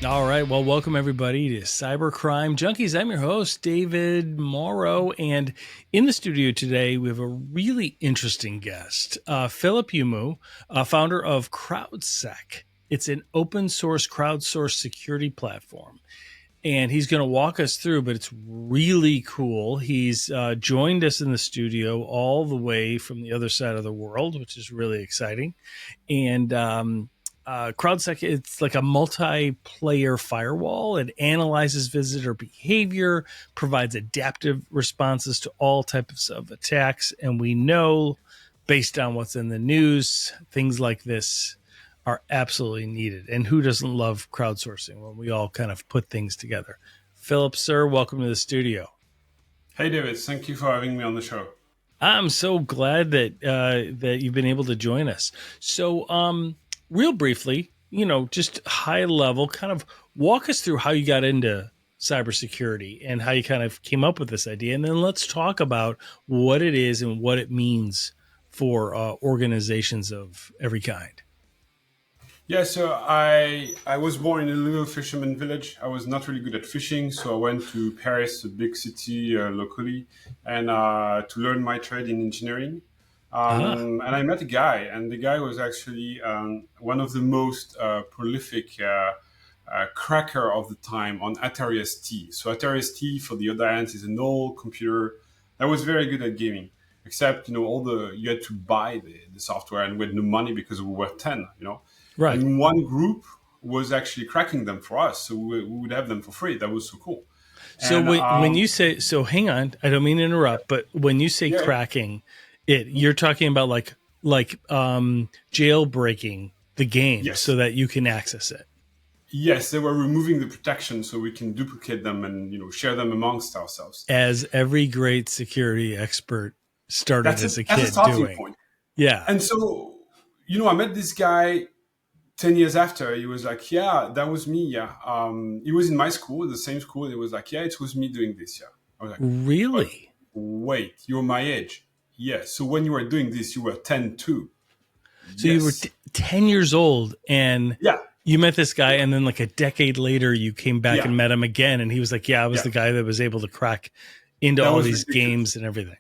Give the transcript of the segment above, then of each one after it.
All right. Well, welcome everybody to Cybercrime Junkies. I'm your host, David Morrow. And in the studio today, we have a really interesting guest, Philippe Humeau, founder of CrowdSec. It's an open source crowdsourced security platform. And he's going to walk us through, but it's really cool. He's joined us in the studio all the way from the other side of the world, which is really exciting. And CrowdSec, it's like a multiplayer firewall. It analyzes visitor behavior, provides adaptive responses to all types of attacks. And we know, based on what's in the news, things like this are absolutely needed. And who doesn't love crowdsourcing when we all kind of put things together? Philip, sir, welcome to the studio. Hey, David. Thank you for having me on the show. I'm so glad that you've been able to join us. So, real briefly, just high level, kind of walk us through how you got into cybersecurity and how you kind of came up with this idea, and then let's talk about what it is and what it means for organizations of every kind. Yeah, so I was born in a little fisherman village. I was not really good at fishing, so I went to Paris, a big city locally, and to learn my trade in engineering. Ah, And I met a guy, and the guy was actually one of the most prolific cracker of the time on Atari ST. So Atari ST, for the audience, is an old computer that was very good at gaming. Except, all you had to buy the software, and we had no money because we were 10. right. And one group was actually cracking them for us, so we would have them for free. That was so cool. So And when you say, so hang on, I don't mean to interrupt, but when you say yeah, cracking it, you're talking about like jailbreaking the game so yes, that you can access it. yes, they were removing the protection so we can duplicate them and share them amongst ourselves. As every great security expert started That's as a a that's a kid starting doing. point. Yeah. And so I met this guy 10 years after. He was like, "Yeah, that was me. Yeah." He was in my school, the same school. He was like, "Yeah, it was me doing this." Yeah. I was like, "But Really? wait, you're my age." Yeah. So when you were doing this, you were 10 too. So you were Yes. 10 years old and Yeah. you met this guy, and then like a decade later, you came back Yeah. and met him again. And he was like, yeah, I was Yeah. the guy that was able to crack into That all was these ridiculous. games and everything.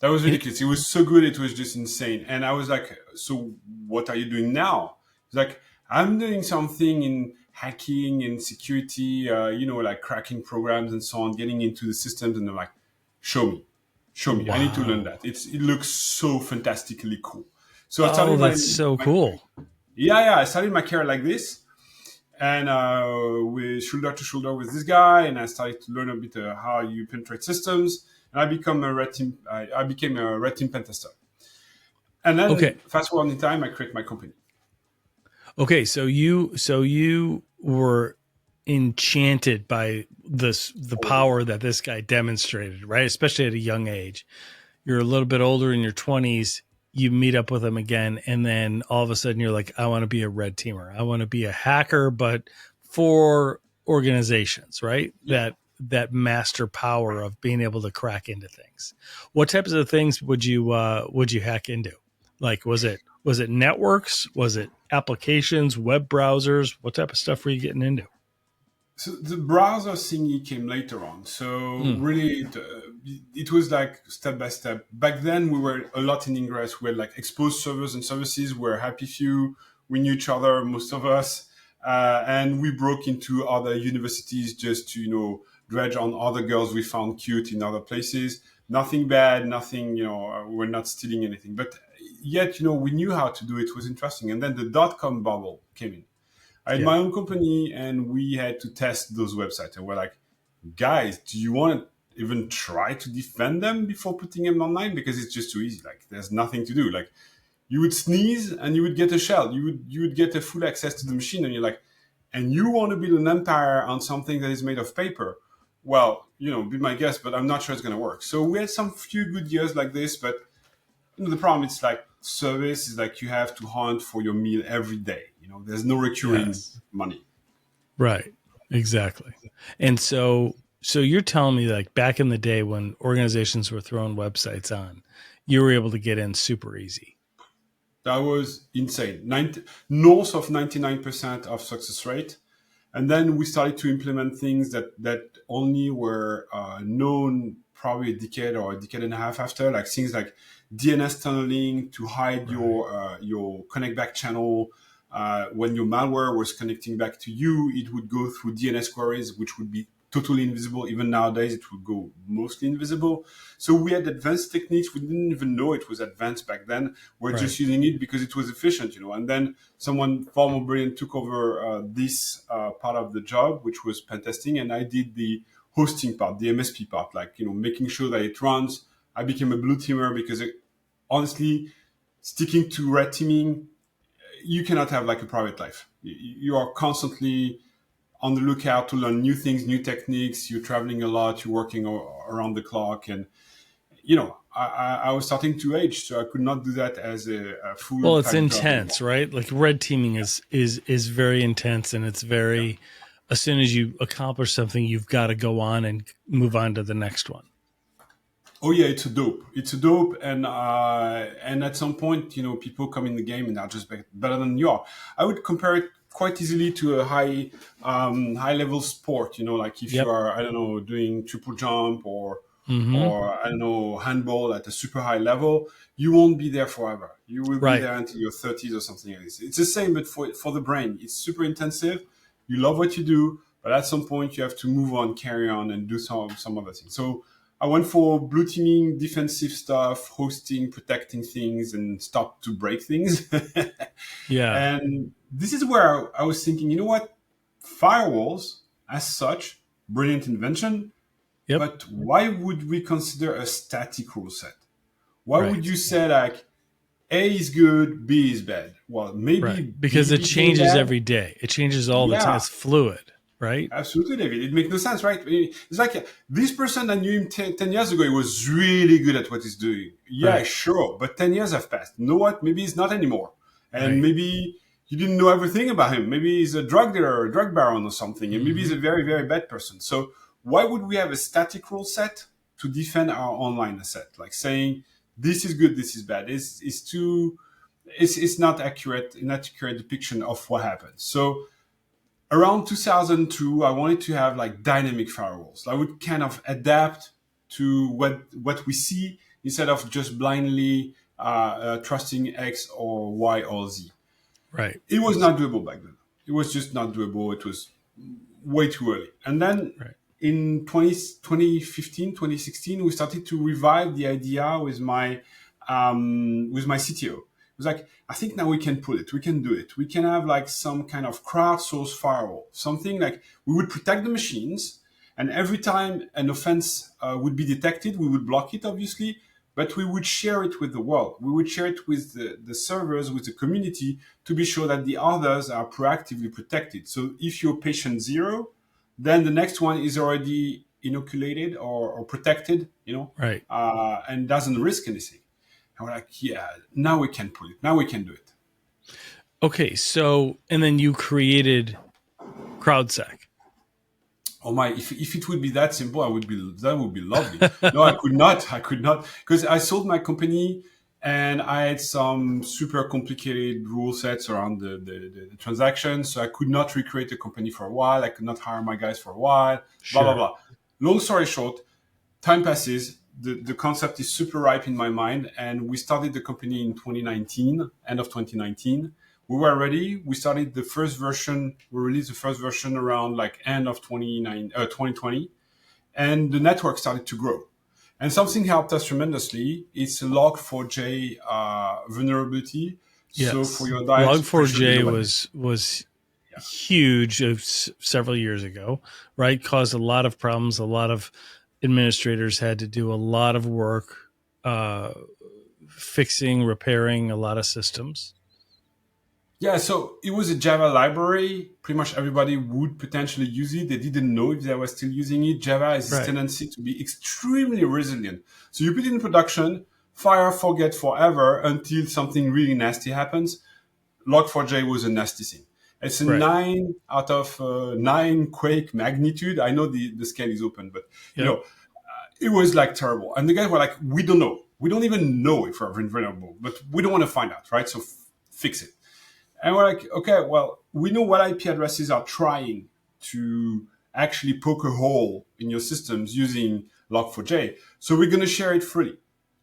That was And ridiculous. It was so good. It was just insane. And I was like, "So what are you doing now?" He's like, "I'm doing something in hacking and security, like cracking programs and so on, getting into the systems." And I'm like, "Show me, show me. I need to learn wow. that. It looks so fantastically cool." So I Oh, started that's so my cool. yeah. I started my career like this, and with shoulder to shoulder with this guy, and I started to learn a bit how you penetrate systems, and I became a red team pen tester, and Okay. then fast forward in time, I create my company. Okay. So you were enchanted by the Oh power yeah, that this guy demonstrated, right? Especially at a young age. You're a little bit older in your 20s, you meet up with him again, and then all of a sudden you're like, I want to be a red teamer. I want to be a hacker, but for organizations, right? yeah. That master power of being able to crack into things. What types of things would you hack into? Like was it networks? Was it applications, web browsers? What type of stuff were you getting into? So the browser thingy came later on. So Mm, really, it was like step by step. Back then, we were a lot in Ingress. We had like exposed servers and services. We're happy few. We knew each other, most of us, and we broke into other universities just to dredge on other girls we found cute in other places. Nothing bad, nothing. We're not stealing anything, but yet we knew how to do it. It was interesting. And then the dot-com bubble came in. I had yeah. my own company, and we had to test those websites. And we're like, "Guys, do you want to even try to defend them before putting them online? Because it's just too easy. Like, there's nothing to do. Like, you would sneeze and you would get a shell. You would get a full access to the machine, and you're like, and you want to build an empire on something that is made of paper. Well, be my guest, but I'm not sure it's going to work." So we had some few good years like this, but the problem is like service is like you have to hunt for your meal every day. There's no recurring Yes. money. Right. Exactly. And so you're telling me like back in the day when organizations were throwing websites on, you were able to get in super easy. That was insane. North of 99% of success rate. And then we started to implement things that only were known probably a decade or a decade and a half after, like things like DNS tunneling to hide Right. your connect back channel. When your malware was connecting back to you, it would go through DNS queries, which would be totally invisible. Even nowadays, it would go mostly invisible. So we had advanced techniques. We didn't even know it was advanced back then. We're Right. just using it because it was efficient, And then someone far more brilliant took over this part of the job, which was pen testing, and I did the hosting part, the MSP part, like making sure that it runs. I became a blue teamer because honestly, sticking to red teaming, you cannot have like a private life. You are constantly on the lookout to learn new things, new techniques. You're traveling a lot. You're working around the clock, and I was starting to age, so I could not do that as a full Well, it's time job anymore. intense, right? Like red teaming is very intense, and it's Yeah. very, as soon as you accomplish something, you've got to go on and move on to the next one. Oh yeah, it's a dope. It's a dope, and at some point, people come in the game and are just better than you are. I would compare it quite easily to a high level sport. Like if you Yep. are, I don't know, doing triple jump Mm-hmm. or I don't know, handball at a super high level, you won't be there forever. You will be Right. there until your 30s or something like this. It's the same, but for the brain, it's super intensive. You love what you do, but at some point you have to move on, carry on, and do some other things. So I went for blue teaming, defensive stuff, hosting, protecting things, and stop to break things. Yeah. And this is where I was thinking, you know what? Firewalls, as such, brilliant invention, Yep. but why would we consider a static rule set? Why would Right. you say like A is good, B is bad? Well, maybe Right. Because B it became changes bad. every day. It changes all the time. Yeah, It's fluid, right? absolutely, David. It makes no sense, right? It's like this person that knew him 10 years ago, he was really good at what he's doing. Yeah, Right. sure. But 10 years have passed. You know what? Maybe he's not anymore. And Right. maybe you didn't know everything about him. Maybe he's a drug dealer or a drug baron or something. And maybe he's Mm-hmm. a very, very bad person. So why would we have a static rule set to defend our online asset? Like saying, this is good, this is bad. It's not accurate, an accurate depiction of what happens. So around 2002, I wanted to have like dynamic firewalls. I would kind of adapt to what we see instead of just blindly trusting X or Y or Z. Right. It was not doable back then. It was just not doable. It was way too early. And then Right. in 2015, 2016, we started to revive the idea with my CTO. It was like, I think now we can pull it. We can do it. We can have like some kind of crowdsourced firewall, something like we would protect the machines. And every time an offense would be detected, we would block it, obviously, but we would share it with the world. We would share it with the servers, with the community to be sure that the others are proactively protected. So if you're patient zero, then the next one is already inoculated or protected, Right. and doesn't risk anything. And we're like, yeah, now we can pull it. Now we can do it. Okay. So, and then you created CrowdSec. Oh my! If it would be that simple, that would be lovely. No, I could not. I could not because I sold my company and I had some super complicated rule sets around the transactions. So I could not recreate the company for a while. I could not hire my guys for a while. Blah blah Sure. blah. Long story short, time passes. The concept is super ripe in my mind, and we started the company in 2019, end of 2019. We were ready. We started the first version. We released the first version around like end of 2020, and the network started to grow. And something helped us tremendously. It's a Log4j vulnerability. So for Yes. your direct suppression, you Log4j know what this? was Yeah. huge several years ago, right? Caused a lot of problems. A lot of administrators had to do a lot of work uh, fixing, repairing a lot of systems. Yeah, so it was a Java library. Pretty much everybody would potentially use it. They didn't know if they were still using it. Java has this Right. tendency to be extremely resilient. So you put it in production, fire, forget forever until something really nasty happens. Log4j was a nasty thing. It's a Right. 9 out of 9 quake magnitude. I know the scale is open, but you Yep. know, it was like terrible. And the guys were like, we don't know. We don't even know if we're vulnerable, but we don't want to find out, right? So fix it. And we're like, okay, well, we know what IP addresses are trying to actually poke a hole in your systems using Log4j. So we're going to share it free,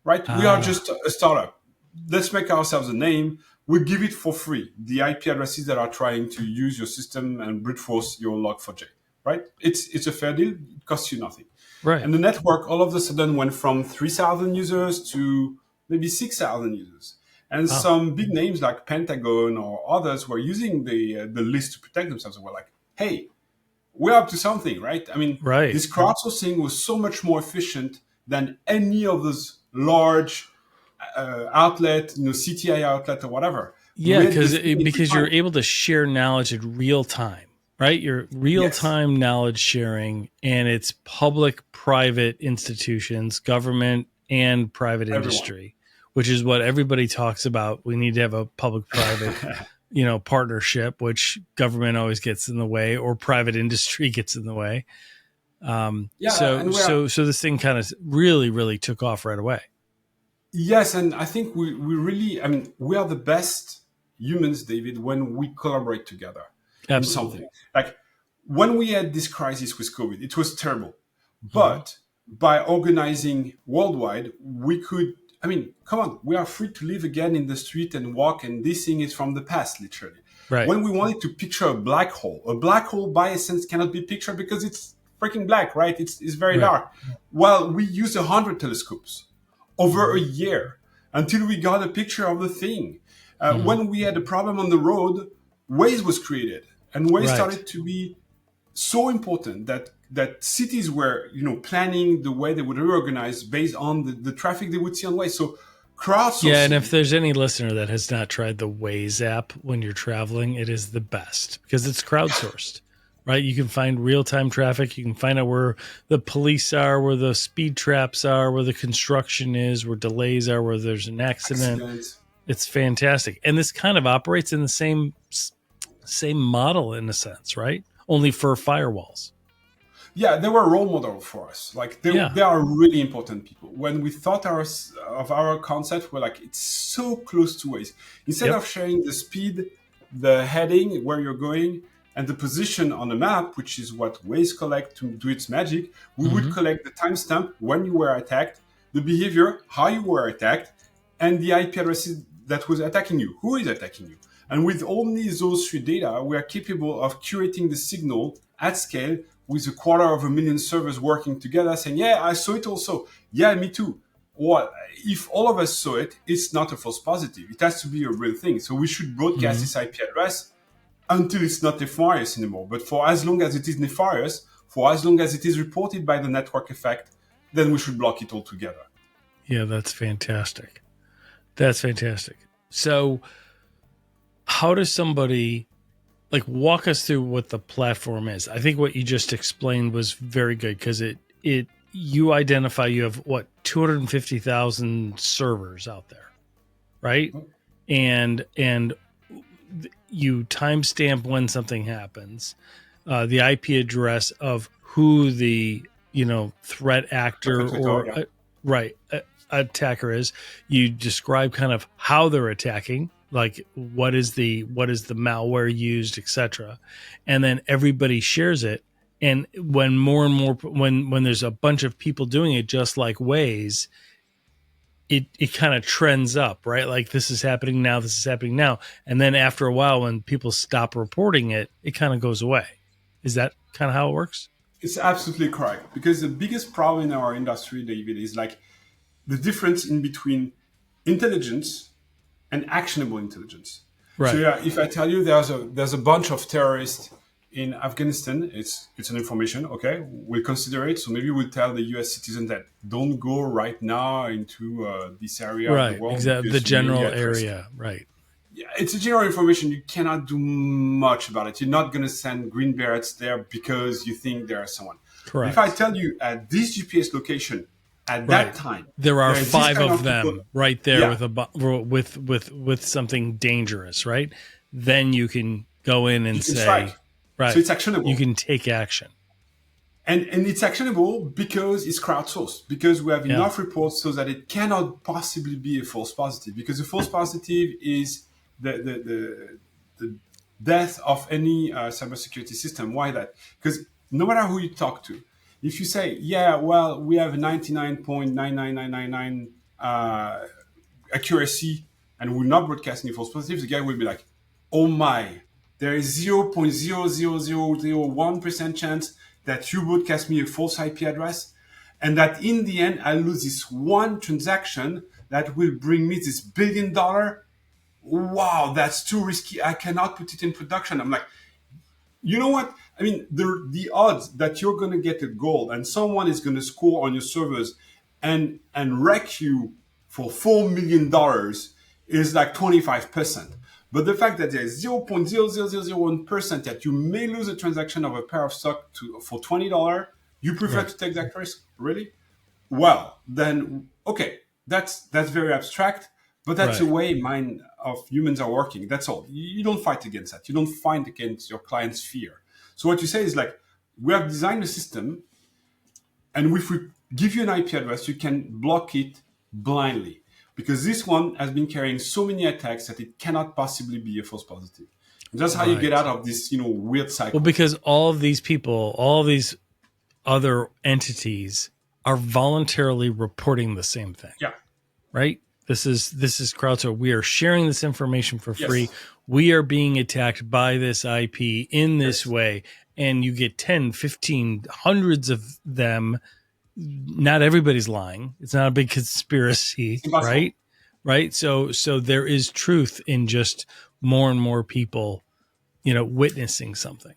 right? We are Ah, just a startup. Let's make ourselves a name. We give it for free. The IP addresses that are trying to use your system and brute force your Log4j, right? It's a fair deal. It costs you nothing. right. And the network all of a sudden went from 3,000 users to maybe 6,000 users. And Wow. some big names like Pentagon or others were using the list to protect themselves. They were like, hey, we're up to something, right? I mean, Right. this crowdsourcing was so much more efficient than any of those large outlet, CTI outlet or whatever. Yeah, We had the because same because you're time. able to share knowledge in real time, right? You're real Yes, time knowledge sharing, and it's public, private institutions, government, and private everyone. industry, which is what everybody talks about. We need to have a public private, partnership, which government always gets in the way, or private industry gets in the way. Yeah, So and we're so so this thing kind of really really took off right away. yes, and I think we really, I mean, we are the best humans, David, when we collaborate together in Absolutely. something. Like when we had this crisis with COVID, it was terrible. Hmm. But by organizing worldwide, we could, I mean, come on, we are free to live again in the street and walk, and this thing is from the past, literally. Right. When we wanted to picture a black hole by essence cannot be pictured because it's freaking black, right? It's very Right. dark. Well, we used 100 telescopes over a Hmm. year until we got a picture of the thing. Hmm. When we had a problem on the road, Waze was created, and Waze Right. started to be so important that cities were planning the way they would reorganize based on the traffic they would see on Waze. So Yeah, and if crowdsourcing, there's any listener that has not tried the Waze app when you're traveling, it is the best because it's crowdsourced, right? You can find real time traffic. You can find out where the police are, where the speed traps are, where the construction is, where delays are, where there's an accident. accidents. It's fantastic. And this kind of operates in the same model in a sense, right? Only for firewalls. Yeah, they were a role model for us. Like Yeah. they are really important people. When we thought of our concept, we're like, it's so close to Waze. Instead Yep. of sharing the speed, the heading, where you're going, and the position on the map, which is what Waze collect to do its magic, we would Hmm. collect the timestamp when you were attacked, the behavior, how you were attacked, and the IP addresses that was attacking you, who is attacking you. And with only those three data, we are capable of curating the signal at scale with 250,000 servers working together saying, yeah, I saw it also. Yeah, me too. Or if all of us saw it, it's not a false positive. It has to be a real thing. So we should broadcast Hmm. this IP address until it's not nefarious anymore. But for as long as it is nefarious, for as long as it is reported by the network effect, then we should block it altogether. Yeah, that's fantastic. That's fantastic. So, how does somebody like walk us through what the platform is? I think what you just explained was very good because it you identify you have what 250,000 servers out there, right? And you timestamp when something happens, the IP address of who the threat actor Perpetrator, or yeah. right attacker is. You describe kind of how they're attacking, like what is the malware used, etc. And then everybody shares it. And when more and more when there's a bunch of people doing it, just like Waze, it kind of trends up, right? Like this is happening now, this is happening now. And then after a while, when people stop reporting it, it kind of goes away. Is that kind of how it works? It's absolutely correct. Because the biggest problem in our industry, David, is like the difference in between intelligence and actionable intelligence. So Right. yeah, if I tell you there's a bunch of terrorists in Afghanistan, it's an information. Okay, we'll consider it. So maybe we'll tell the U.S. citizens that don't go right now into this area of the Right. world Exactly. The because you may be general at risk. area. Right. Yeah, it's a general information. You cannot do much about it. You're not going to send green berets there because you think there's someone. But if I Correct. tell you at this GPS location at that Right. time There are there is this five kind of of people, them right there yeah, with with something dangerous, right? Then you can go in and you can strike. say, So right, it's you actionable. can take action. And it's actionable because it's crowdsourced, because we have Yeah. enough reports so that it cannot possibly be a false positive. Because a false positive is the death of any cybersecurity system. Why that? Because no matter who you talk to, if you say, yeah, well, we have 99.99999 accuracy and will not broadcast any false positives, the guy will be like, oh my, there is 0.00001% chance that you broadcast me a false IP address, and that in the end, I lose this one transaction that will bring me this $1 billion. Wow, that's too risky. I cannot put it in production. I'm like, you know what? I mean, the odds that you're going to get a gold and someone is going to score on your servers and wreck you for $4 million is like 25%. But the fact that there's 0.00001% that you may lose a transaction of a pair of stock for $20, you prefer Right. to take that risk? Really? Well, then, okay, that's very abstract, but that's the Right. way mind of humans are working. That's all. You don't fight against that. You don't fight against your client's fear. So what you say is like, we have designed a system, and if we give you an IP address, you can block it blindly, because this one has been carrying so many attacks that it cannot possibly be a false positive. And that's how you get Right. out of this, weird Well, cycle. because all of these people, all of these other entities are voluntarily reporting the same thing, Yeah. right? This is crowdsourcing. We are sharing this information for free. Yes. We are being attacked by this IP in this Yes. way. And you get 10, 15, hundreds of them. Not everybody's lying. It's not a big conspiracy, It's impossible. right? Right. So there is truth in just more and more people, witnessing something.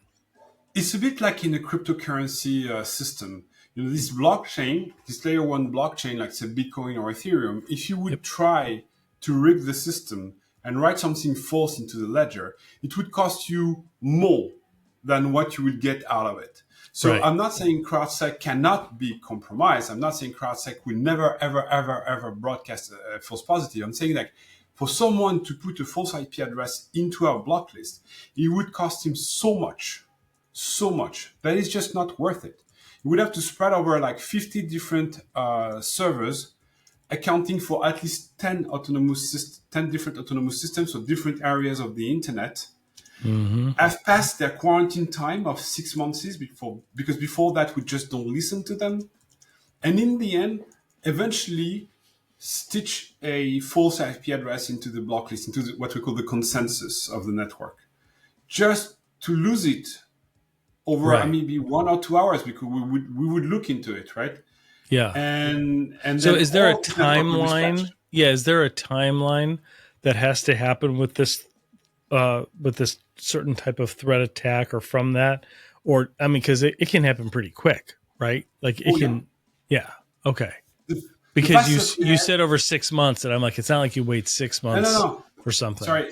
It's a bit like in a cryptocurrency system. This blockchain, this layer one blockchain, like say Bitcoin or Ethereum, if you would Yep. try to rig the system and write something false into the ledger, it would cost you more than what you would get out of it. So Right. I'm not saying CrowdSec cannot be compromised. I'm not saying CrowdSec will never, ever, ever, ever broadcast a false positive. I'm saying like for someone to put a false IP address into our block list, it would cost him so much that it's just not worth it. You would have to spread over like 50 different servers, accounting for at least 10 different autonomous systems, so different areas of the internet, Mm-hmm. have passed their quarantine time of 6 months because before that we just don't listen to them, and in the end, eventually stitch a false IP address into the block list, into what we call the consensus of the network, just to lose it over Right. maybe 1 or 2 hours, because we would look into it, right? Yeah. And So then is there a all the network will be timeline? scratched. Yeah, is there a timeline that has to happen with this certain type of threat attack or from that? Or I mean, because it can happen pretty quick, right? Like it Oh yeah, can, yeah. Okay. the, the Because fastest we you had. said over 6 months, and I'm like, it's not like you wait six No, no, months no. for something. Sorry.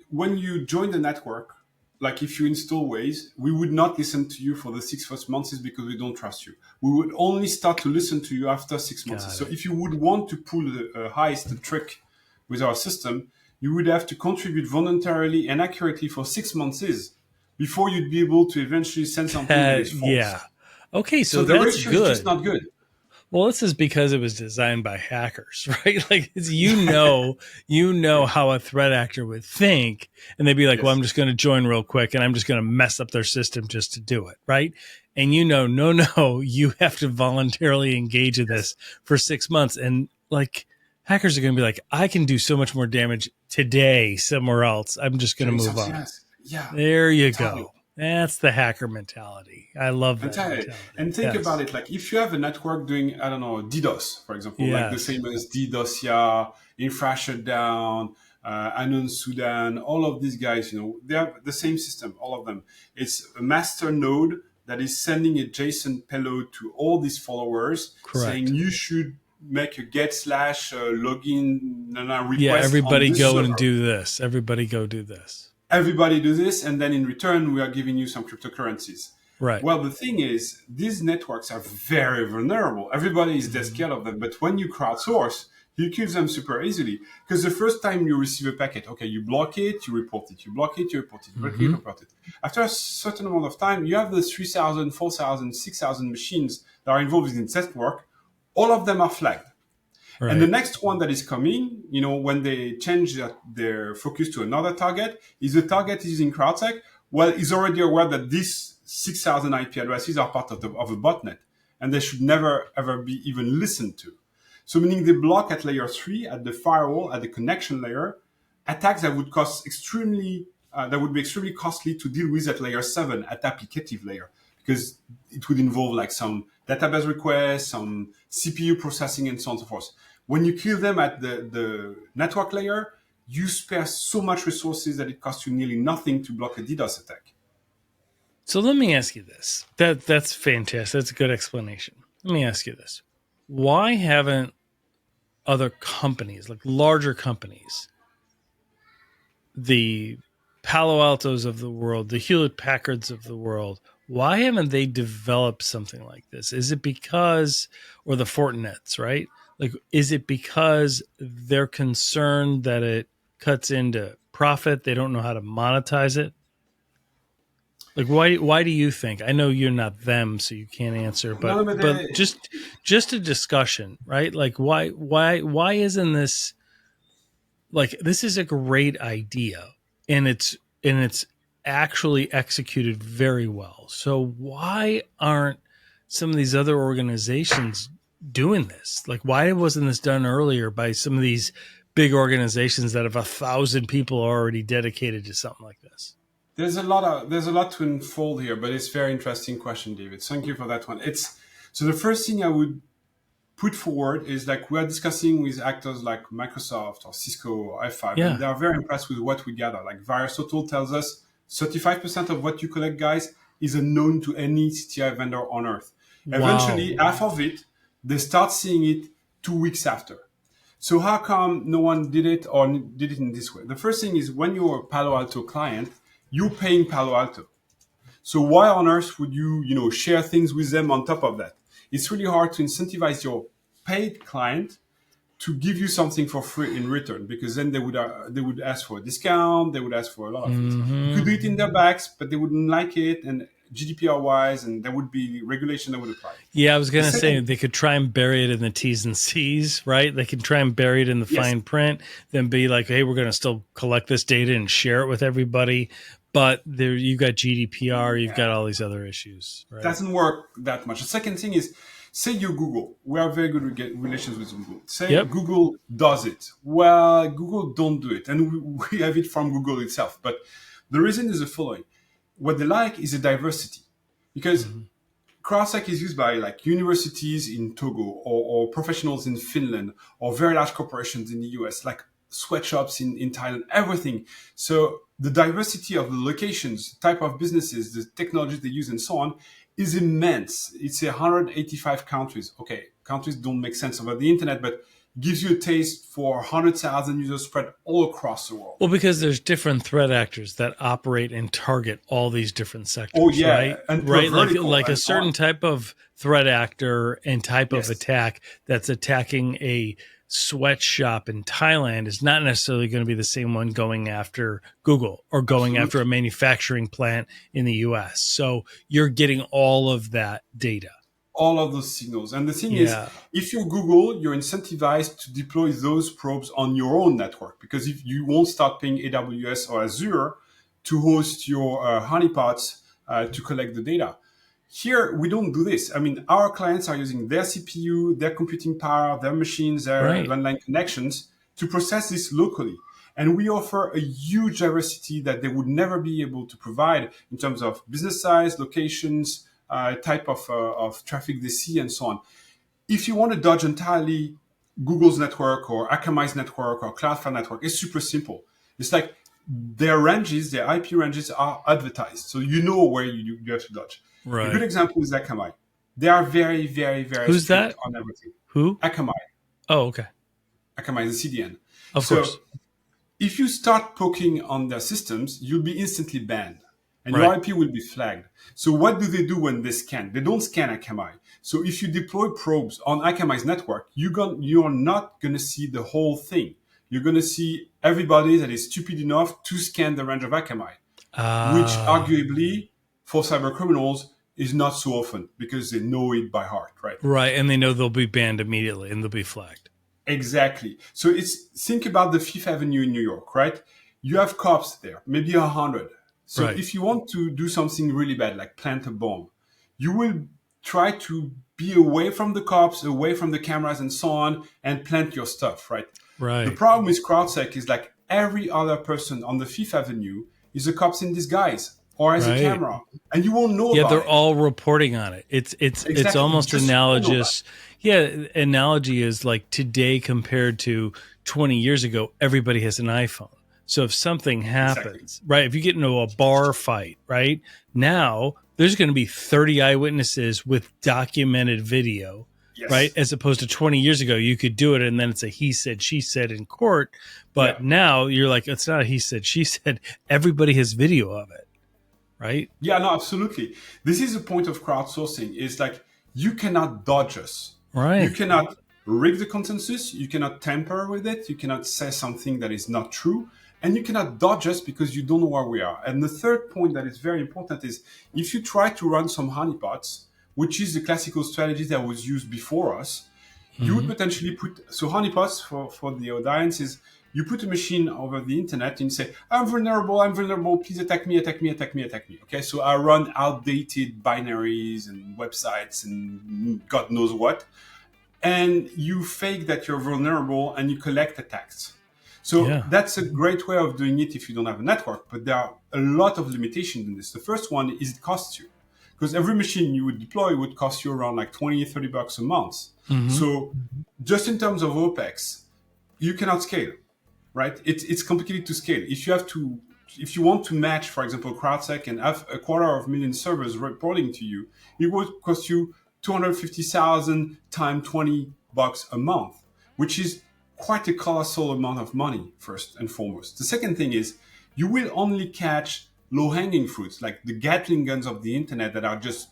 When you join the network, like if you install Waze, we would not listen to you for the 6 first months because we don't trust you. We would only start to listen to you after 6 months. Got So it. if you would want to pull a heist, a trick with our system, you would have to contribute voluntarily and accurately for 6 months before you'd be able to eventually send something that is Yeah. false. Okay, So so the that's ratio is just good. not good. Well, this is because it was designed by hackers, right? Like it's, Yeah. how a threat actor would think, and they'd be like, "Well, Yes. I'm just going to join real quick, and I'm just going to mess up their system just to do it," right? And no, you have to voluntarily engage in Yes. this for 6 months, and like hackers are going to be like, "I can do so much more damage today somewhere else. I'm just going to Doing move something on." else. Yeah. There you Entirely. go. That's the hacker mentality. I love that Entirely. mentality. And think about Yes. it, like if you have a network doing, I don't know, DDoS, for example, like the Yes. famous DDoSia, Infra Shutdown, Anon Sudan, all of these guys, they have the same system, all of them. It's a master node that is sending a JSON payload to all these followers saying Correct. you should make a get slash login Yeah, request on everybody this go and server. do this. Everybody go do this. Everybody do this, and then in return, we are giving you some cryptocurrencies. Right. Well, the thing is, these networks are very vulnerable. Everybody is dead Mhm. scared of them. But when you crowdsource, you kill them super easily. Because the first time you receive a packet, okay, you block it, you report it, you block it, you report it, you block it, you Mhm. report it. After a certain amount of time, you have the 3,000, 4,000, 6,000 machines that are involved in this network. All of them are flagged. And the Right. next one that is coming, when they change their focus to another target, is the target is using CrowdSec. Well, he's already aware that these 6,000 IP addresses are part of a botnet, and they should never ever be even listened to. So meaning they block at layer 3, at the firewall, at the connection layer, attacks that would that would be extremely costly to deal with at layer 7, at applicative layer, because it would involve like some database requests, some CPU processing, and so on and so forth. When you kill them at the network layer, you spare so much resources that it costs you nearly nothing to block a DDoS attack. So let me ask you this. That's fantastic. That's a good explanation. Let me ask you this. Why haven't other companies, like larger companies, the Palo Altos of the world, the Hewlett Packards of the world, why haven't they developed something like this? Is it because, or the Fortinets, right? Like, is it because they're concerned that it cuts into profit? They don't know how to monetize it? Like, why do you think? I know you're not them, so you can't answer, No, but but just a discussion, right? Like, why isn't this, like, this is a great idea, and it's actually executed very well. So why aren't some of these other organizations doing this? Like, why wasn't this done earlier by some of these big organizations that have 1,000 people already dedicated to something like this? there's a lot to unfold here, but it's a very interesting question, David. Thank you for that one. So the first thing I would put forward is like we are discussing with actors like Microsoft or Cisco or F5, and Yeah. they are very impressed with what we gather. Like VirusTotal tells us 35% of what you collect, guys, is unknown to any CTI vendor on earth. Eventually, Wow. half of it, they start seeing it 2 weeks after. So how come no one did it or did it in this way? The first thing is when you're a Palo Alto client, you're paying Palo Alto. So why on earth would you share things with them on top of that? It's really hard to incentivize your paid client to give you something for free in return, because then they would ask for a discount, they would ask for a lot of things. You could Hmm. do it in their backs, but they wouldn't like it, and GDPR wise, and there would be regulation that would apply. Yeah, I was The gonna say second, they could try and bury it in the T's and C's, right? They can try and bury it in the yes, fine print, then be like, "Hey, we're gonna still collect this data and share it with everybody." But there, you've got GDPR, you've got yeah, all these other issues, right? doesn't work that much. The second thing is, say you Google. We have very good relations with Google. Say Yep. Google does it. Well, Google don't do it, and we have it from Google itself. But the reason is the following: what they like is a diversity, because Mm-hmm. CrowdSec is used by like universities in Togo, or professionals in Finland, or very large corporations in the US, like sweatshops in Thailand, everything. So the diversity of the locations, type of businesses, the technologies they use, and so on, is immense. It's 185 countries. Okay, countries don't make sense over the internet, but gives you a taste for 100,000 users spread all across the world. Well, because there's different threat actors that operate and target all these different Oh sectors, yeah, right? and per Right, vertical like a and so certain on. type of threat actor and type of Yes, attack that's attacking a sweatshop in Thailand is not necessarily going to be the same one going after Google or going after a absolutely. manufacturing plant in the US. So you're getting all of that data. All of those signals. And the thing is, Yeah. if you're Google, you're incentivized to deploy those probes on your own network, because if you won't start paying AWS or Azure to host your honeypots to collect the data. Here, we don't do this. I mean, our clients are using their CPU, their computing power, their machines, their Right. landline connections to process this locally. And we offer a huge diversity that they would never be able to provide in terms of business size, locations, type of traffic they see, and so on. If you want to dodge entirely Google's network or Akamai's network or Cloudflare network, it's super simple. It's like their ranges, their IP ranges are advertised. So you know where you have to dodge. A good Right. example is Akamai. They are very, very, very Who's strict that? on everything. Who? Akamai. Oh, okay. Akamai is a CDN. Of So course. if you start poking on their systems, you'll be instantly banned and your Right. IP will be flagged. So what do they do when they scan? They don't scan Akamai. So if you deploy probes on Akamai's network, you're not going to see the whole thing. You're going to see everybody that is stupid enough to scan the range of Akamai, which Ah. arguably for cyber criminals is not so often because they know it by heart, right? Right, and they know they'll be banned immediately and they'll be flagged. Exactly. So it's think about the Fifth Avenue in New York, right? You have cops there, maybe 100. So Right. if you want to do something really bad, like plant a bomb, you will try to be away from the cops, away from the cameras, and so on, and plant your stuff, right? The Right. problem with CrowdSec is like every other person on the Fifth Avenue is a cops in disguise or as a Right. camera, and you won't know Yeah, about they're it. all reporting on it. It's Exactly. almost Just you won't know about analogous. Yeah, analogy is like today compared to 20 years ago, everybody has an iPhone. So if something it. Exactly. happens, right, if you get into a bar fight, right, now there's going to be 30 eyewitnesses with documented video, right? Yes. As opposed to 20 years ago, you could do it and then it's a he said, she said in court. Yeah. But now you're like, it's not a he said, she said. Everybody has video of it, right? Yeah, no, absolutely. This is the point of crowdsourcing. Is like you cannot dodge us. You Right. cannot rig the consensus. You cannot tamper with it. You cannot say something that is not true. And you cannot dodge us because you don't know where we are. And the third point that is very important is if you try to run some honeypots, which is the classical strategy that was used before us, you would Hmm. potentially put so honeypots for the audience is you put a machine over the internet and you say I'm vulnerable, please attack me, attack me, attack me, attack me. Okay, so I run outdated binaries and websites and god knows what, and you fake that you're vulnerable and you collect attacks. So Yeah. that's a great way of doing it if you don't have a network, but there are a lot of limitations in this. The first one is it costs you, because every machine you would deploy would cost you around like 20, $30 a month. Hmm. So just in terms of OPEX, you cannot scale, right? It's complicated to scale. If you want to match, for example, CrowdSec and have a quarter of a million servers reporting to you, it would cost you 250,000 times $20 a month, which is quite a colossal amount of money, first and foremost. The second thing is you will only catch low hanging fruits like the Gatling guns of the internet that are just,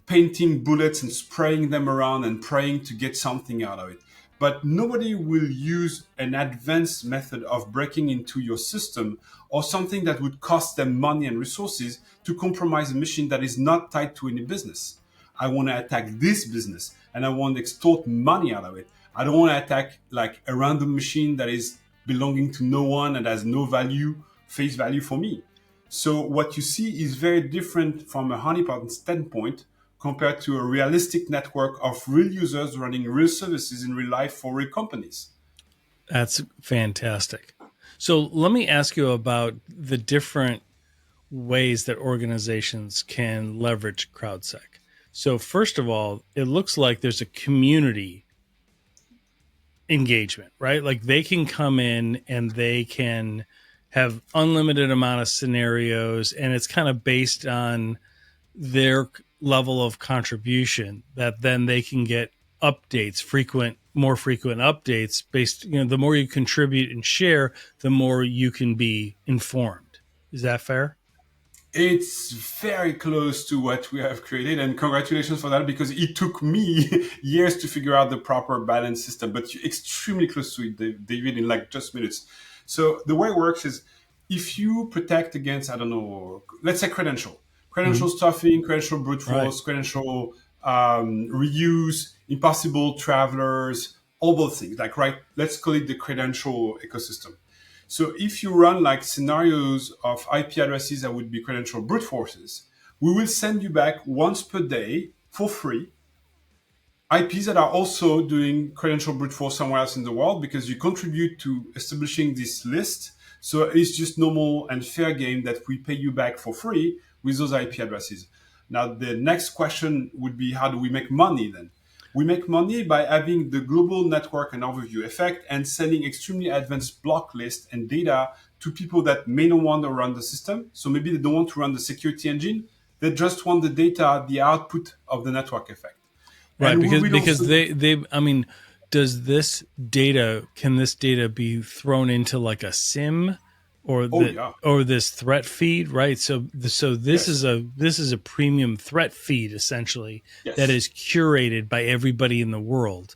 painting bullets and spraying them around and praying to get something out of it. But nobody will use an advanced method of breaking into your system or something that would cost them money and resources to compromise a machine that is not tied to any business. I want to attack this business and I want to extort money out of it. I don't want to attack like a random machine that is belonging to no one and has no value, face value for me. So what you see is very different from a honeypot standpoint compared to a realistic network of real users running real services in real life for real companies. That's fantastic. So let me ask you about the different ways that organizations can leverage CrowdSec. So first of all, it looks like there's a community engagement, right? Like they can come in and they can have unlimited amount of scenarios and it's kind of based on their level of contribution that then they can get updates, more frequent updates based, the more you contribute and share, the more you can be informed. Is that fair? It's very close to what we have created, and congratulations for that because it took me years to figure out the proper balance system, but you're extremely close to it, David, in like just minutes. So the way it works is if you protect against, I don't know, let's say credential Mm-hmm. stuffing, credential brute Right. force, credential reuse, impossible travelers, all those things, like, right, let's call it the credential ecosystem. So if you run like scenarios of IP addresses that would be credential brute forces, we will send you back once per day for free IPs that are also doing credential brute force somewhere else in the world because you contribute to establishing this list. So it's just normal and fair game that we pay you back for free with those IP addresses. Now, the next question would be how do we make money then? We make money by having the global network and overview effect and sending extremely advanced block lists and data to people that may not want to run the system. So maybe they don't want to run the security engine. They just want the data, the output of the network effect. Right, And we will because also, they I mean, does this data can this data be thrown into like a sim oh yeah, or this threat feed, right? So yes, this is a premium threat feed essentially that yes, is curated by everybody in the world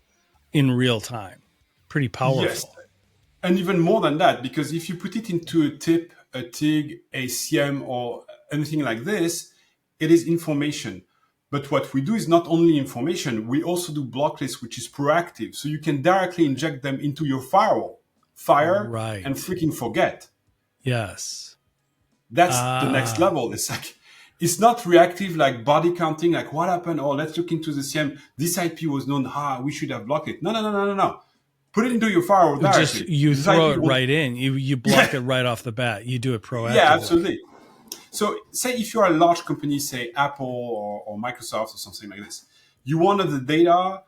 in real time. Pretty yes. powerful. And even more than that, because if you put it into a tip, a TIG, a CM, or anything like this, it is information. But what we do is not only information, we also do block lists, which is proactive. So you can directly inject them into your firewall. Fire and Right. freaking forget. Yes. That's the next Ah, level. It's like, it's not reactive like body counting, like what happened? Oh, let's look into the CM. This IP was known. We should have blocked it. No, no, no, no, no, no. Put it into your firewall just directly. you This throw IP it won't. right in. You block Yeah, it right off the bat. You do it yeah, proactively. absolutely. So, say if you're a large company, say Apple or Microsoft or something like this, you wanted the data,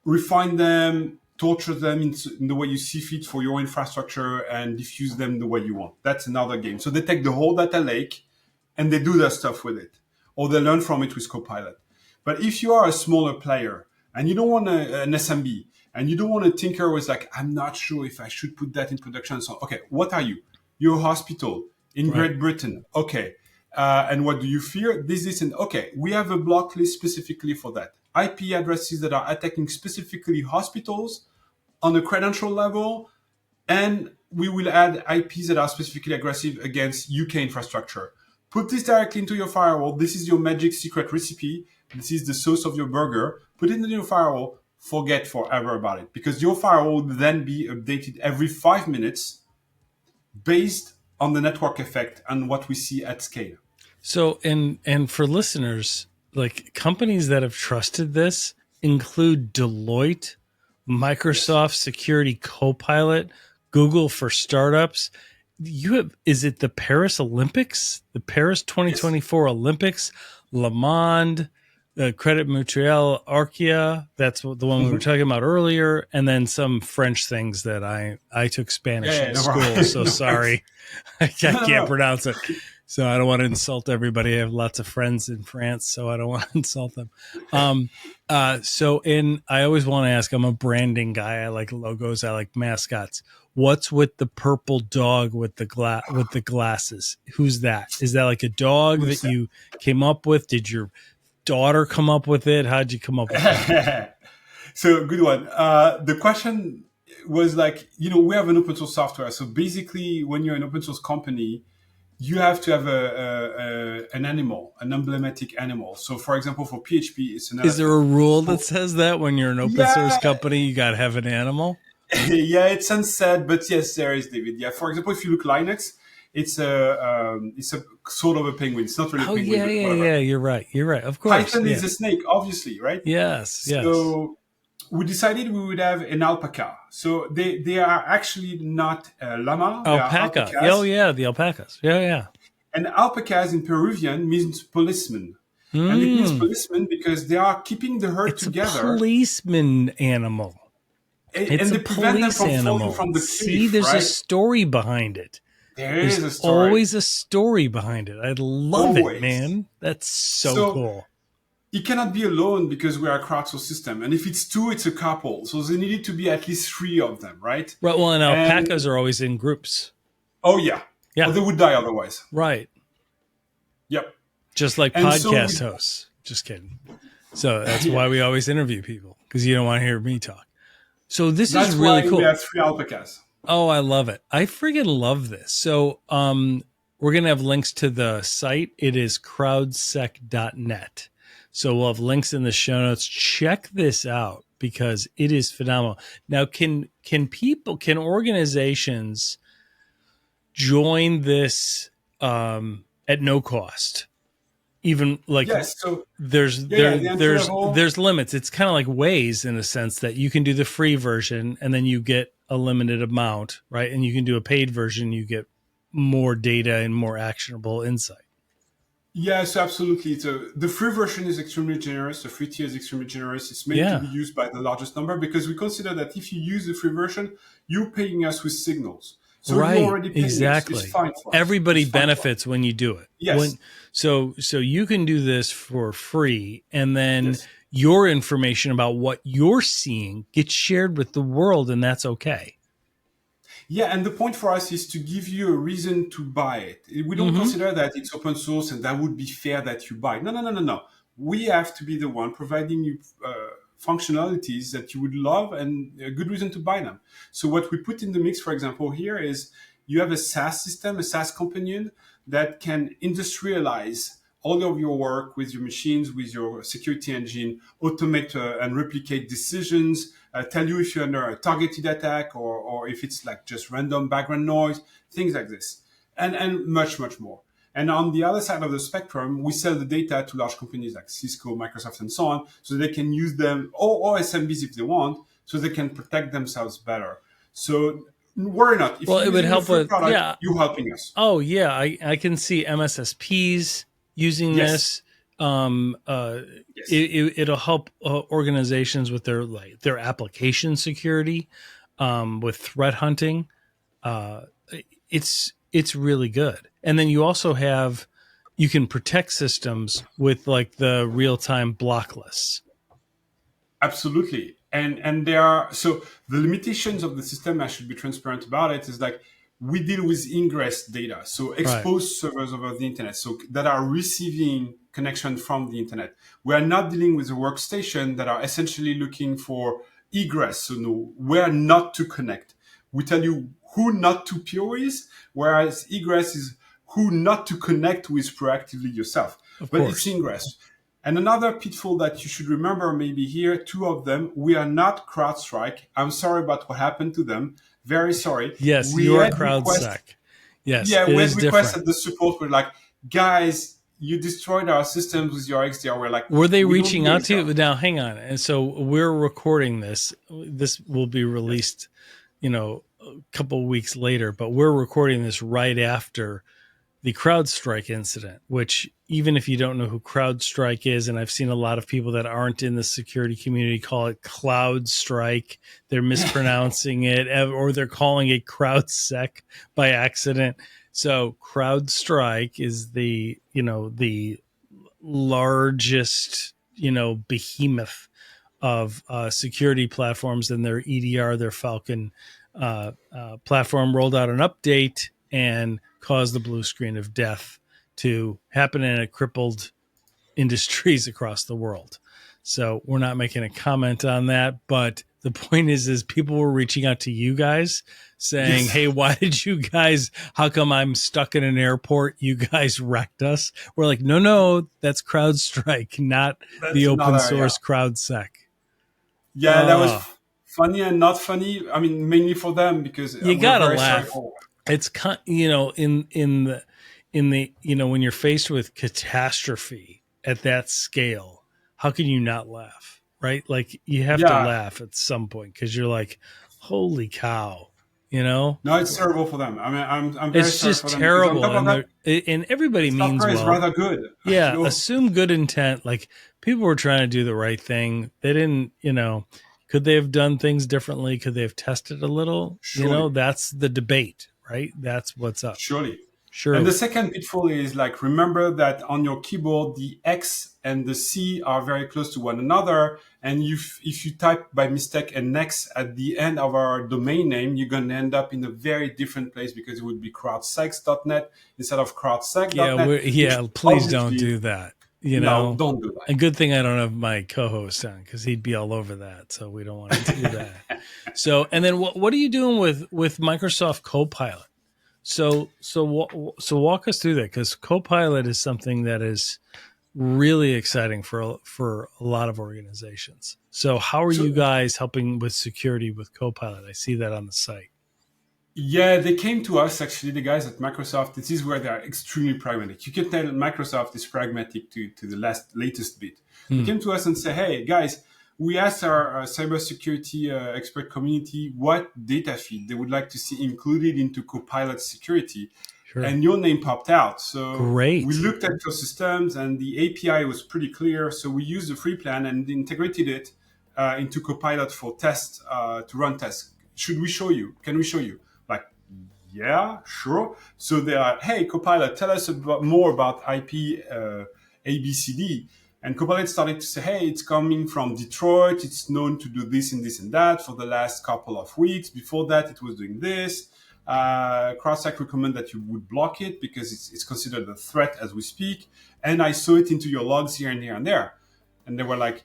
refine them, torture them in the way you see fit for your infrastructure, and diffuse them the way you want. That's another game. So they take the whole data lake and they do their stuff with it, or they learn from it with Copilot. But if you are a smaller player and you don't want an SMB and you don't want to tinker with like, I'm not sure if I should put that in production. So, okay, what are you? You're a hospital in Right. Great Britain. Okay. And what do you fear? This, and okay, we have a block list specifically for that. IP addresses that are attacking specifically hospitals on a credential level, and we will add IPs that are specifically aggressive against UK infrastructure. Put this directly into your firewall. This is your magic secret recipe. This is the sauce of your burger. Put it into your firewall. Forget forever about it, because your firewall will then be updated every 5 minutes based on the network effect and what we see at scale. So and for listeners, like companies that have trusted this include Deloitte, Yes. Microsoft Security Copilot, Google for startups. You have, is it the Paris Olympics, the Paris Yes. 2024 Olympics, Le Monde, Credit Mutuel, Arcia, that's the one we were Mm-hmm. talking about earlier, and then some French things that I took Yeah, Spanish yeah, in no school, worries. so No worries. sorry. I No, no, can't no. pronounce it. So I don't want to insult everybody. I have lots of friends in France, so I don't want to insult them. Um, I always want to ask, I'm a branding guy. I like logos. I like mascots. What's with the purple dog with the glasses? Who's that? Is that like a dog that you came up with? Did your daughter come up with it? How'd you come up with that? So good one. The question was like, we have an open source software. So basically, when you're an open source company, you have to have an animal, an emblematic animal. So for example, for PHP, it's an Is there elephant. a rule that For, says that when you're an open source yeah, company, you got to have an animal? yeah, it's unsaid, but yes, there is, David. Yeah, for example, if you look Linux, it's a sort of a penguin. It's not really a Oh penguin, yeah, but yeah, whatever. yeah. You're right. You're right. Of course. Python Yeah. is a snake, obviously, right? Yes. Yes. So we decided we would have an alpaca. So they are actually not a llama, they are Alpaca. Oh alpacas. yeah, the alpacas. Yeah, yeah. And alpacas in Peruvian means policeman. And it means Hmm. policeman because they are keeping the herd It's a together, policeman animal. It's and a they prevent them police from falling animal. from the See, cliff, there's a right? story behind it. There There's is a story. always a story behind it. I love it, Always. man. That's so So cool. it cannot be alone because we are a crowdsourced system. And if it's two, it's a couple. So there needed to be at least three of them, right? Right. Well, and alpacas And are always in groups. oh yeah. Or Yeah. they would die otherwise. Right. Yep. Just like And so podcast hosts. Just kidding. So that's yeah. why we always interview people, because you don't want to hear me talk. So this is That's really why we cool. have three alpacas. Oh, I love it. I freaking love this. So we're going to have links to the site. It is crowdsec.net. So we'll have links in the show notes. Check this out because it is phenomenal. Now, can organizations join this at no cost? Even like Yes. So there's yeah, the entry level. there's limits. It's kind of like Waze in a sense that you can do the free version and then you get a limited amount, right? And you can do a paid version, you get more data and more actionable insight. Yes, absolutely. So the free version is extremely generous. The free tier is extremely generous. It's meant to be Yeah. used by the largest number because we consider that if you use the free version, you're paying us with signals. So you Right. already paying us. It's Exactly. fine for us. Everybody It's fine for us. benefits when you do it. Yes. So you can do this for free and then Yes. your information about what you're seeing gets shared with the world and that's okay. Yeah, and the point for us is to give you a reason to buy it. We don't Mhm. consider that it's open source and that would be fair that you buy. No, no, no, no, no. We have to be the one providing you functionalities that you would love and a good reason to buy them. So what we put in the mix, for example, here is you have a SaaS system, a SaaS companion that can industrialize all of your work with your machines, with your security engine, automate and replicate decisions, tell you if you're under a targeted attack or if it's like just random background noise, things like this, and much, much more. And on the other side of the spectrum, we sell the data to large companies like Cisco, Microsoft, and so on, so they can use them, or SMBs if they want, so they can protect themselves better. So worry not. If Well, you're it would using a help free with, product, yeah. you're helping us. Oh, yeah. I can see MSSPs using Yes. this. Um, uh, Yes. it'll help organizations with their application security, with threat hunting. Uh, it's really good. And then you can protect systems with like the real time block lists. Absolutely. And there are, so the limitations of the system, I should be transparent about it, is like we deal with ingress data, so Right. exposed servers over the internet, so that are receiving connection from the internet. We are not dealing with a workstation that are essentially looking for egress, so no, where not to connect. We tell you who not to peer with, whereas egress is who not to connect with proactively yourself. Of But it's course. ingress. And another pitfall that you should remember, maybe here, two of them, we are not CrowdStrike. I'm sorry about what happened to them. Very sorry. Yes, We you are had requests. CrowdSec. Yes, Yeah, it we had is requests different. at the support. We're like, guys, you destroyed our systems with your XDR. We're like, Were they we don't reaching do out to XDR. you? Now, hang on. And so we're recording this. This will be Yes. released, a couple of weeks later, but we're recording this right after the CrowdStrike incident, which even if you don't know who CrowdStrike is, and I've seen a lot of people that aren't in the security community call it CloudStrike, they're mispronouncing it, or they're calling it CrowdSec by accident. So CrowdStrike is the largest, behemoth of security platforms, and their EDR, their Falcon platform, rolled out an update and caused the blue screen of death to happen, and it crippled industries across the world. So we're not making a comment on that, but the point is people were reaching out to you guys saying, Yes. "Hey, why did you guys? How come I'm stuck in an airport? You guys wrecked us." We're like, "No, that's CrowdStrike, not the That's open another, yeah. source CrowdSec." Yeah, that was Uh, funny and not funny. I mean, mainly for them because you we're gotta very sorry laugh. for. It's in the when you're faced with catastrophe at that scale, how can you not laugh, right? Like you have to Yeah. laugh at some point because you're like, holy cow, you know No, it's terrible for them. I mean, I'm very it's sorry just for them because on terrible. top of that, And everybody the means software is well. rather good. Yeah, You know, assume good intent. Like people were trying to do the right thing. They didn't, could they have done things differently? Could they have tested a little? surely. That's the debate, right? That's what's up. Surely. And the Surely. second pitfall is like remember that on your keyboard the X and the C are very close to one another, and if you type by mistake an X at the end of our domain name, you're going to end up in a very different place because it would be crowdsex.net instead of Yeah, crowdsec.net, which please don't obviously do that. no, don't do A good thing I don't have my co-host on because he'd be all over that. So we don't want to do that. that. So, and then what are you doing with Microsoft Copilot? So walk us through that because Copilot is something that is really exciting for a lot of organizations. So how are you So guys helping with security with Copilot? I see that on the site. yeah, they came to us actually, the guys at Microsoft. This is where they are extremely pragmatic. You can tell Microsoft is pragmatic to the latest bit. They Hmm. came to us and say, "Hey guys, we asked our cybersecurity expert community what data feed they would like to see included into Copilot security, Sure. and your name popped out. So we Great. looked at your systems, and the API was pretty clear. So we used the free plan and integrated it into Copilot for tests to run tests. Should we show you? Can we show you?" Like, yeah, sure. So they are, hey, Copilot, tell us more about IP ABCD. And Copilot started to say, hey, it's coming from Detroit. It's known to do this and this and that for the last couple of weeks. Before that, it was doing this. CrowdSec recommend that you would block it because it's considered a threat as we speak. And I saw it into your logs here and here and there. And they were like,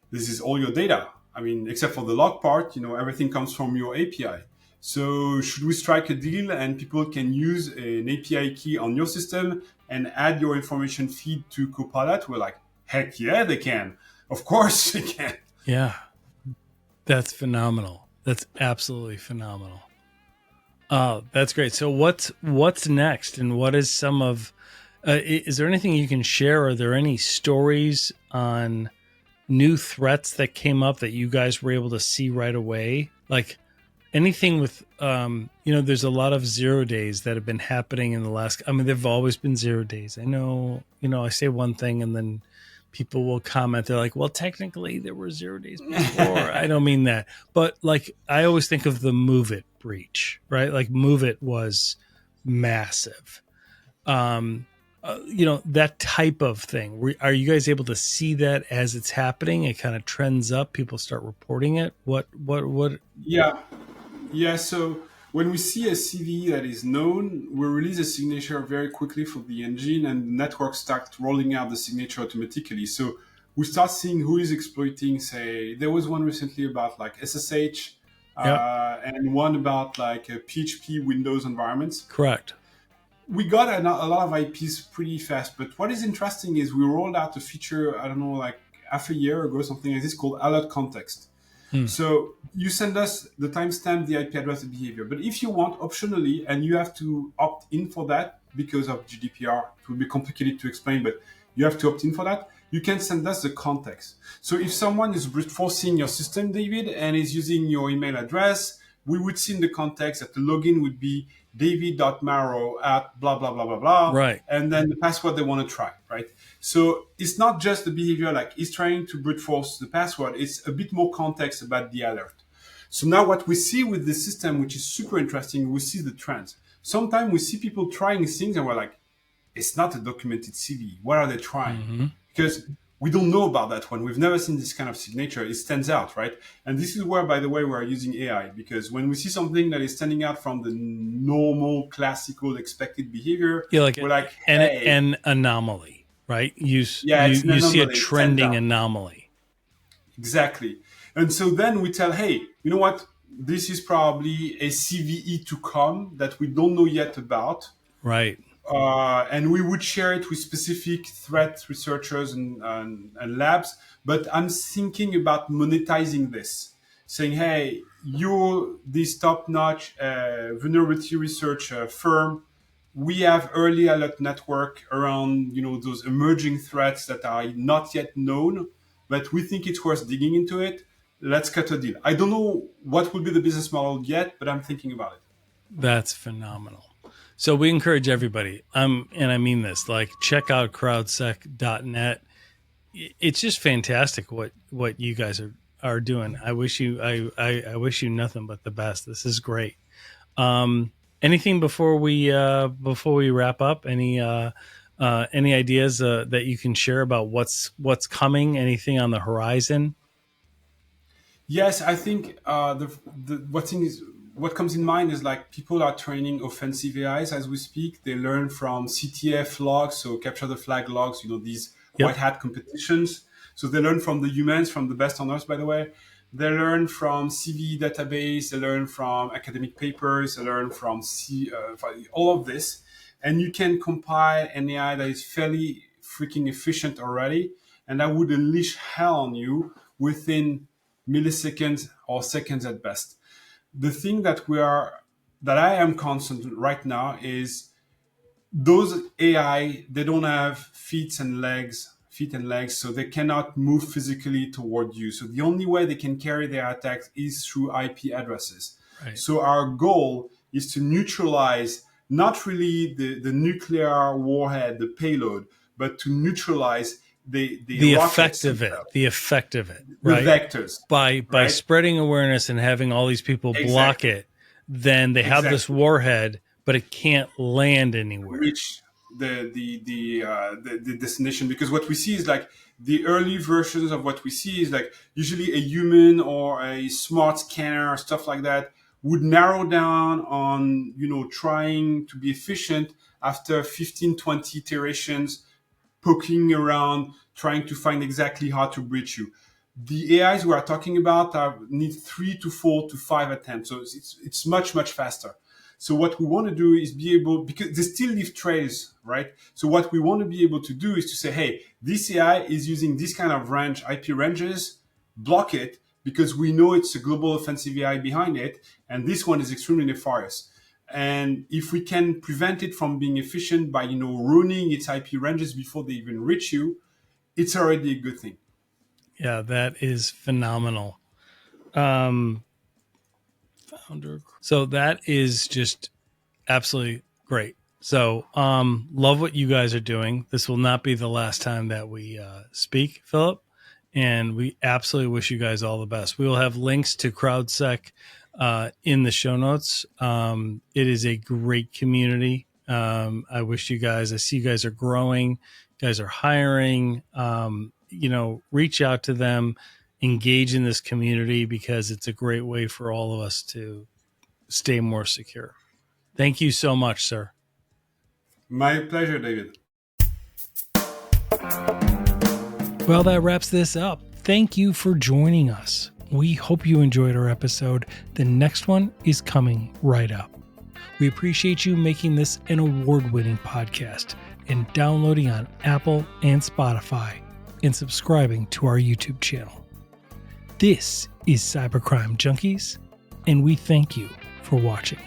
this is all your data. I mean, except for the log part, everything comes from your API. So should we strike a deal and people can use an API key on your system and add your information feed to Copilot? We're like, heck yeah, they can. Of course they can. Yeah, that's phenomenal. That's absolutely phenomenal. Oh, that's great. So what's next, and what is some of? Is there anything you can share? Are there any stories on new threats that came up that you guys were able to see right away? Like anything with, there's a lot of 0 days that have been happening in the last. I mean, there've always been 0 days. I know, I say one thing and then people will comment. They're like, well, technically there were 0 days before. I don't mean that. But like, I always think of the Move It breach, right? Like Move It was massive. That type of thing. Are you guys able to see that as it's happening? It kind of trends up. People start reporting it. What? Yeah. Yeah, so when we see a CVE that is known, we release a signature very quickly for the engine, and the network starts rolling out the signature automatically. So we start seeing who is exploiting, say, there was one recently about like SSH, Yep. and one about like PHP Windows environments. Correct. We got a lot of IPs pretty fast, but what is interesting is we rolled out a feature, I don't know, like half a year ago, something like this, called Alert Context. So you send us the timestamp, the IP address, the behavior. But if you want, optionally, and you have to opt in for that because of GDPR, it will be complicated to explain, but you have to opt in for that. You can send us the context. So if someone is brute forcing your system, David, and is using your email address, we would see in the context that the login would be david.marrow at blah, blah, blah, blah, blah. Right. And then the password they want to try, right? So it's not just the behavior like he's trying to brute force the password. It's a bit more context about the alert. So now what we see with the system, which is super interesting, we see the trends. Sometimes we see people trying things and we're like, it's not a documented CV. What are they trying? Because we don't know about that one. We've never seen this kind of signature. It stands out, right? And this is where, by the way, we're using AI, because when we see something that is standing out from the normal, classical, expected behavior, Yeah, like we're like, hey, an anomaly, right? You yeah, it's an you see a anomaly. It stands trending out. anomaly. Exactly. And so then we tell, hey, you know what? This is probably a CVE to come that we don't know yet about. Right. And we would share it with specific threat researchers and labs. But I'm thinking about monetizing this, saying, hey, you're this top-notch vulnerability research firm. We have early alert network around those emerging threats that are not yet known, but we think it's worth digging into it. Let's cut a deal. I don't know what will be the business model yet, but I'm thinking about it. That's phenomenal. So we encourage everybody, and I mean this, like check out crowdsec.net. It's just fantastic what you guys are doing. I wish I wish you nothing but the best. This is great. Anything before we wrap up? Any ideas that you can share about what's coming? Anything on the horizon? Yes, I think what comes in mind is like people are training offensive AIs as we speak. They learn from CTF logs, so capture the flag logs. These white Yep. hat competitions. So they learn from the humans, from the best on earth, by the way. They learn from CV database. They learn from academic papers. They learn from all of this, and you can compile an AI that is fairly freaking efficient already, and that would unleash hell on you within milliseconds or seconds at best. The thing that I am concerned right now is those AI, they don't have feet and legs, so they cannot move physically toward you. So the only way they can carry their attacks is through IP addresses. Right. So our goal is to neutralize not really the nuclear warhead, the payload, but to neutralize the rockets themselves, The effect of it, the right? vectors, By right? spreading awareness and having all these people block Exactly. it, then they have this Exactly. warhead, but it can't land anywhere. Reach the destination, because what we see is like the early versions of what we see is like usually a human or a smart scanner or stuff like that would narrow down on trying to be efficient after 15-20 iterations, poking around trying to find exactly how to breach you. The AIs we are talking about need 3 to 4 to 5 attempts. So it's much, much faster. So what we want to do is be able, because they still leave trails, right? So what we want to be able to do is to say, hey, this AI is using this kind of range, IP ranges, block it, because we know it's a global offensive AI behind it. And this one is extremely nefarious. And if we can prevent it from being efficient by, ruining its IP ranges before they even reach you, it's already a good thing. Yeah, that is phenomenal. Founder. So that is just absolutely great. So, love what you guys are doing. This will not be the last time that we speak, Philip, and we absolutely wish you guys all the best. We will have links to CrowdSec in the show notes. It is a great community. I see you guys are growing, you guys are hiring. Reach out to them, engage in this community because it's a great way for all of us to stay more secure. Thank you so much, sir. My pleasure, David. Well, that wraps this up. Thank you for joining us. We hope you enjoyed our episode. The next one is coming right up. We appreciate you making this an award-winning podcast and downloading on Apple and Spotify and subscribing to our YouTube channel. This is Cybercrime Junkies, and we thank you for watching.